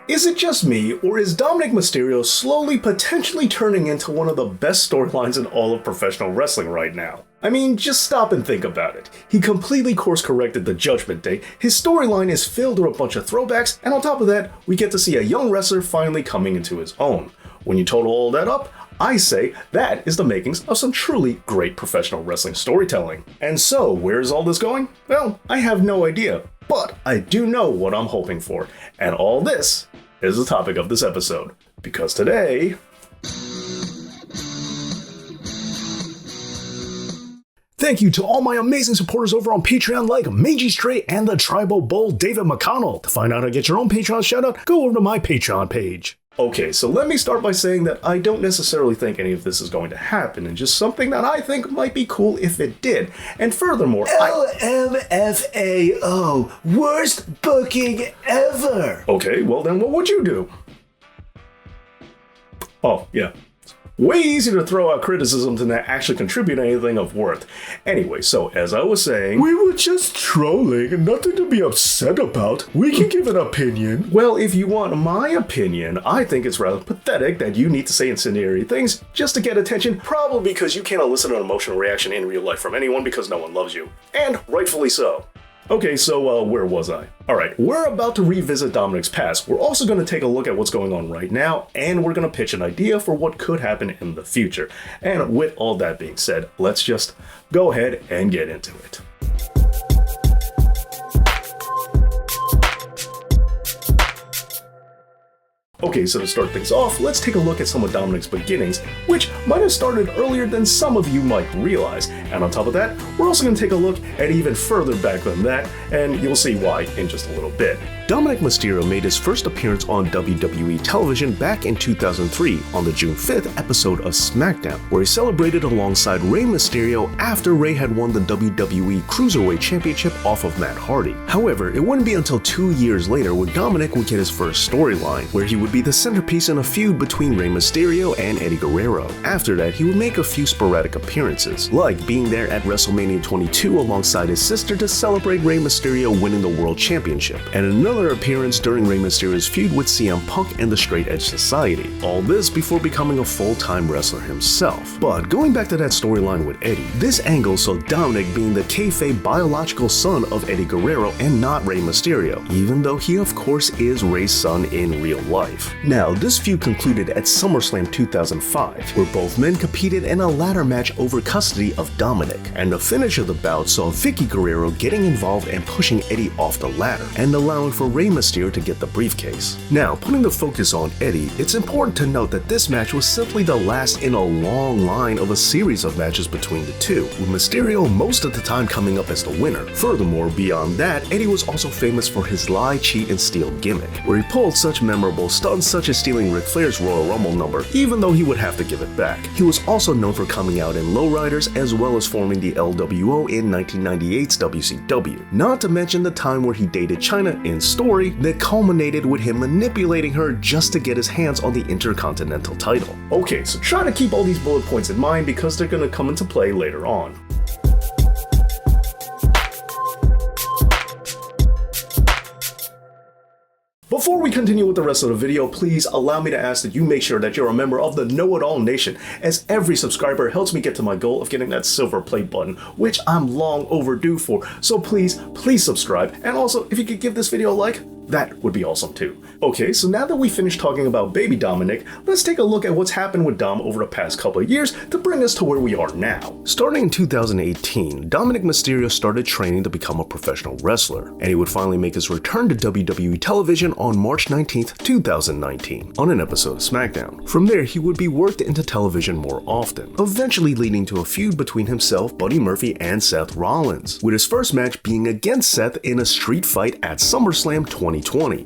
Is it just me, or is Dominic Mysterio slowly potentially turning into one of the best storylines in all of professional wrestling right now? I mean, just stop and think about it. He completely course-corrected the Judgment Day, his storyline is filled with a bunch of throwbacks, and on top of that, we get to see a young wrestler finally coming into his own. When you total all that up, I say that is the makings of some truly great professional wrestling storytelling. And so, where is all this going? Well, I have no idea, but I do know what I'm hoping for, and all this is the topic of this episode, because today... Thank you to all my amazing supporters over on Patreon like Mangy Stray and the Tribal Bull David McConnell. To find out how to get your own Patreon shoutout, go over to my Patreon page. Okay, so let me start by saying that I don't necessarily think any of this is going to happen, and just something that I think might be cool if it did. And furthermore, LMFAO, worst booking ever! Okay, well then what would you do? Oh, yeah. Way easier to throw out criticism than to actually contribute anything of worth. Anyway, so as I was saying... We were just trolling, nothing to be upset about. We can give an opinion. Well, if you want my opinion, I think it's rather pathetic that you need to say incendiary things just to get attention, probably because you can't elicit an emotional reaction in real life from anyone because no one loves you. And rightfully so. Okay, so where was I? Alright, we're about to revisit Dominic's past. We're also going to take a look at what's going on right now, and we're going to pitch an idea for what could happen in the future. And with all that being said, let's just go ahead and get into it. Okay, so to start things off, let's take a look at some of Dominic's beginnings, which might have started earlier than some of you might realize. And on top of that, we're also going to take a look at even further back than that, and you'll see why in just a little bit. Dominic Mysterio made his first appearance on WWE television back in 2003 on the June 5th episode of SmackDown, where he celebrated alongside Rey Mysterio after Rey had won the WWE Cruiserweight Championship off of Matt Hardy. However, it wouldn't be until 2 years later when Dominic would get his first storyline, where he would be the centerpiece in a feud between Rey Mysterio and Eddie Guerrero. After that, he would make a few sporadic appearances, like being there at WrestleMania 22 alongside his sister to celebrate Rey Mysterio winning the World Championship, and another appearance during Rey Mysterio's feud with CM Punk and the Straight Edge Society. All this before becoming a full-time wrestler himself. But going back to that storyline with Eddie, this angle saw Dominic being the kayfabe biological son of Eddie Guerrero and not Rey Mysterio, even though he of course is Rey's son in real life. Now, this feud concluded at SummerSlam 2005, where both men competed in a ladder match over custody of Dominic, and the finish of the bout saw Vicky Guerrero getting involved and pushing Eddie off the ladder, and allowing for Rey Mysterio to get the briefcase. Now, putting the focus on Eddie, it's important to note that this match was simply the last in a long line of a series of matches between the two, with Mysterio most of the time coming up as the winner. Furthermore, beyond that, Eddie was also famous for his lie, cheat, and steal gimmick, where he pulled such memorable stunts such as stealing Ric Flair's Royal Rumble number, even though he would have to give it back. He was also known for coming out in lowriders as well as forming the LWO in 1998's WCW, not to mention the time where he dated Chyna in Story that culminated with him manipulating her just to get his hands on the Intercontinental title. Okay, so try to keep all these bullet points in mind because they're going to come into play later on. Before we continue with the rest of the video, please allow me to ask that you make sure that you're a member of the Know-It-All Nation, as every subscriber helps me get to my goal of getting that silver play button, which I'm long overdue for. So please subscribe, and also if you could give this video a like, that would be awesome too. Okay, so now that we finished talking about baby Dominic, let's take a look at what's happened with Dom over the past couple of years to bring us to where we are now. Starting in 2018, Dominic Mysterio started training to become a professional wrestler, and he would finally make his return to WWE television on March 19th, 2019, on an episode of SmackDown. From there, he would be worked into television more often, eventually leading to a feud between himself, Buddy Murphy, and Seth Rollins, with his first match being against Seth in a street fight at SummerSlam 2020.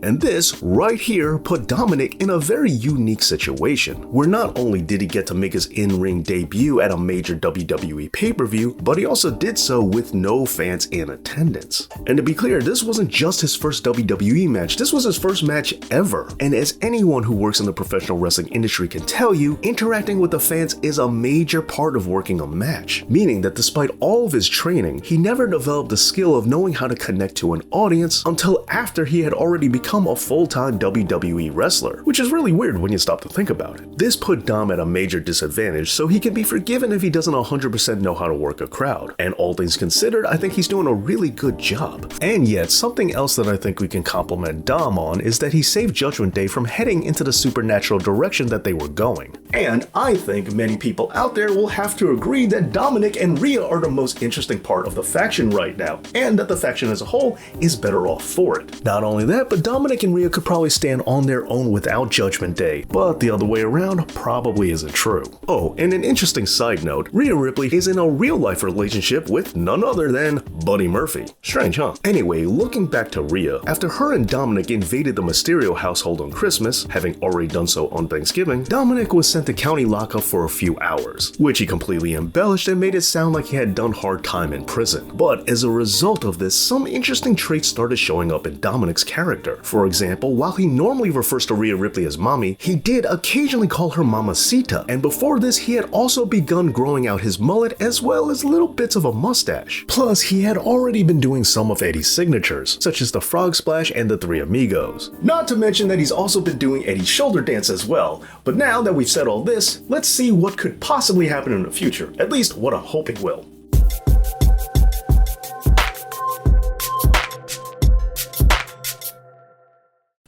And this, right here, put Dominic in a very unique situation, where not only did he get to make his in-ring debut at a major WWE pay-per-view, but he also did so with no fans in attendance. And to be clear, this wasn't just his first WWE match, this was his first match ever. And as anyone who works in the professional wrestling industry can tell you, interacting with the fans is a major part of working a match, meaning that despite all of his training, he never developed the skill of knowing how to connect to an audience until after he had already become a full-time WWE wrestler, which is really weird when you stop to think about it. This put Dom at a major disadvantage, so he can be forgiven if he doesn't 100% know how to work a crowd. And all things considered, I think he's doing a really good job. And yet, something else that I think we can compliment Dom on is that he saved Judgment Day from heading into the supernatural direction that they were going. And I think many people out there will have to agree that Dominic and Rhea are the most interesting part of the faction right now, and that the faction as a whole is better off for it. Not only that, but Dominic and Rhea could probably stand on their own without Judgment Day, but the other way around probably isn't true. Oh, and an interesting side note, Rhea Ripley is in a real-life relationship with none other than Buddy Murphy. Strange, huh? Anyway, looking back to Rhea, after her and Dominic invaded the Mysterio household on Christmas, having already done so on Thanksgiving, Dominic was sent to county lockup for a few hours, which he completely embellished and made it sound like he had done hard time in prison. But as a result of this, some interesting traits started showing up in Dominic's character. For example, while he normally refers to Rhea Ripley as mommy, he did occasionally call her Mamacita, and before this he had also begun growing out his mullet as well as little bits of a mustache. Plus, he had already been doing some of Eddie's signatures, such as the frog splash and the Three Amigos. Not to mention that he's also been doing Eddie's shoulder dance as well. But now that we've said all this, let's see what could possibly happen in the future, at least what I'm hoping will.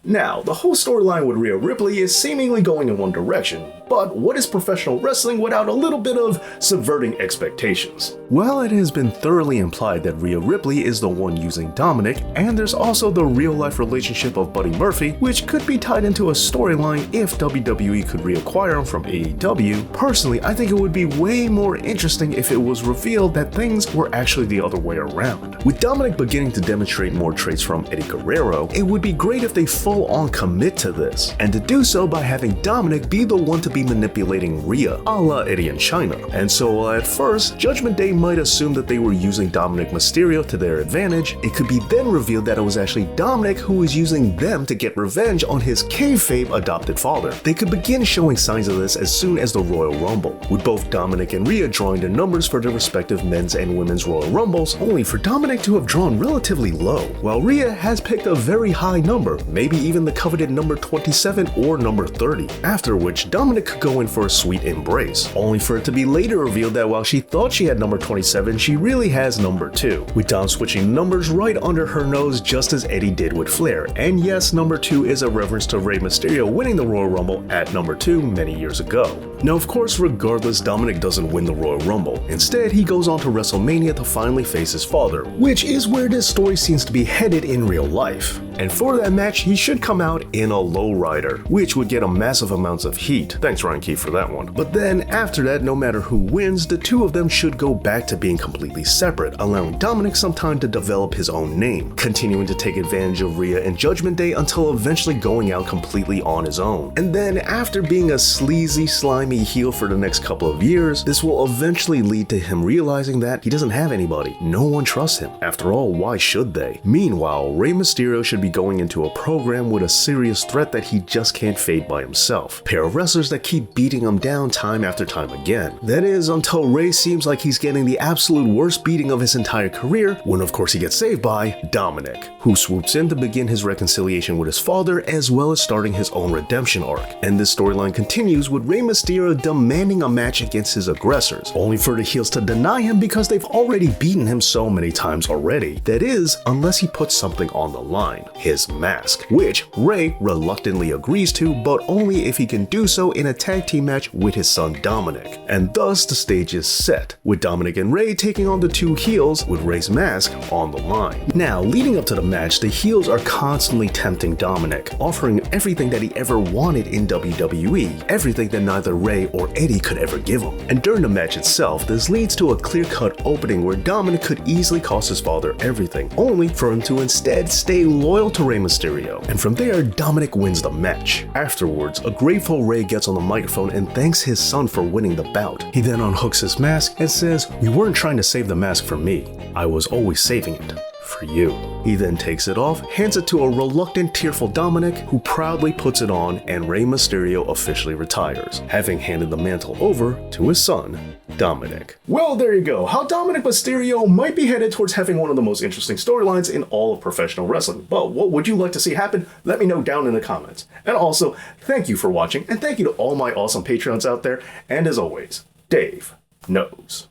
Now, the whole storyline with Rhea Ripley is seemingly going in one direction, but what is professional wrestling without a little bit of subverting expectations? Well, it has been thoroughly implied that Rhea Ripley is the one using Dominic, and there's also the real-life relationship of Buddy Murphy, which could be tied into a storyline if WWE could reacquire him from AEW. Personally, I think it would be way more interesting if it was revealed that things were actually the other way around. With Dominic beginning to demonstrate more traits from Eddie Guerrero, it would be great if they full-on commit to this, and to do so by having Dominic be the one to be manipulating Rhea, a la Eddie and Chyna. And so at first, Judgment Day might assume that they were using Dominic Mysterio to their advantage, it could be then revealed that it was actually Dominic who was using them to get revenge on his kayfabe adopted father. They could begin showing signs of this as soon as the Royal Rumble, with both Dominic and Rhea drawing their numbers for their respective men's and women's Royal Rumbles, only for Dominic to have drawn relatively low, while Rhea has picked a very high number, maybe even the coveted number 27 or number 30, after which Dominic could go in for a sweet embrace, only for it to be later revealed that while she thought she had number 27, she really has number 2, with Dom switching numbers right under her nose just as Eddie did with Flair. And yes, number 2 is a reference to Rey Mysterio winning the Royal Rumble at number 2 many years ago. Now of course, regardless, Dominic doesn't win the Royal Rumble. Instead, he goes on to WrestleMania to finally face his father, which is where this story seems to be headed in real life. And for that match, he should come out in a lowrider, which would get him massive amounts of heat. Thanks Ryan Keefe for that one. But then after that, no matter who wins, the two of them should go back to being completely separate, allowing Dominic some time to develop his own name, continuing to take advantage of Rhea and Judgment Day until eventually going out completely on his own. And then after being a sleazy, slimy heel for the next couple of years, this will eventually lead to him realizing that he doesn't have anybody. No one trusts him. After all, why should they? Meanwhile, Rey Mysterio should be going into a program with a serious threat that he just can't fade by himself. Pair of wrestlers that keep beating him down time after time again. That is, until Rey seems like he's getting the absolute worst beating of his entire career, when of course he gets saved by Dominic, who swoops in to begin his reconciliation with his father as well as starting his own redemption arc. And this storyline continues with Rey Mysterio demanding a match against his aggressors, only for the heels to deny him because they've already beaten him so many times already. That is, unless he puts something on the line, his mask, which Rey reluctantly agrees to, but only if he can do so in a tag team match with his son Dominic. And thus the stage is set, with Dominic and Rey taking on the two heels with Rey's mask on the line. Now, leading up to the match, the heels are constantly tempting Dominic, offering everything that he ever wanted in WWE, everything that neither Rey or Eddie could ever give him. And during the match itself, this leads to a clear-cut opening where Dominic could easily cost his father everything, only for him to instead stay loyal to Rey Mysterio. And from there, Dominic wins the match. Afterwards, a grateful Rey gets on the microphone and thanks his son for winning the bout. He then unhooks his mask and says, "We weren't trying to save the mask for me. I was always saving it for for you. He then takes it off, hands it to a reluctant, tearful Dominic, who proudly puts it on, and Rey Mysterio officially retires, having handed the mantle over to his son, Dominic. Well, there you go, how Dominic Mysterio might be headed towards having one of the most interesting storylines in all of professional wrestling. But what would you like to see happen? Let me know down in the comments. And also, thank you for watching, and thank you to all my awesome Patreons out there, and as always, Dave knows.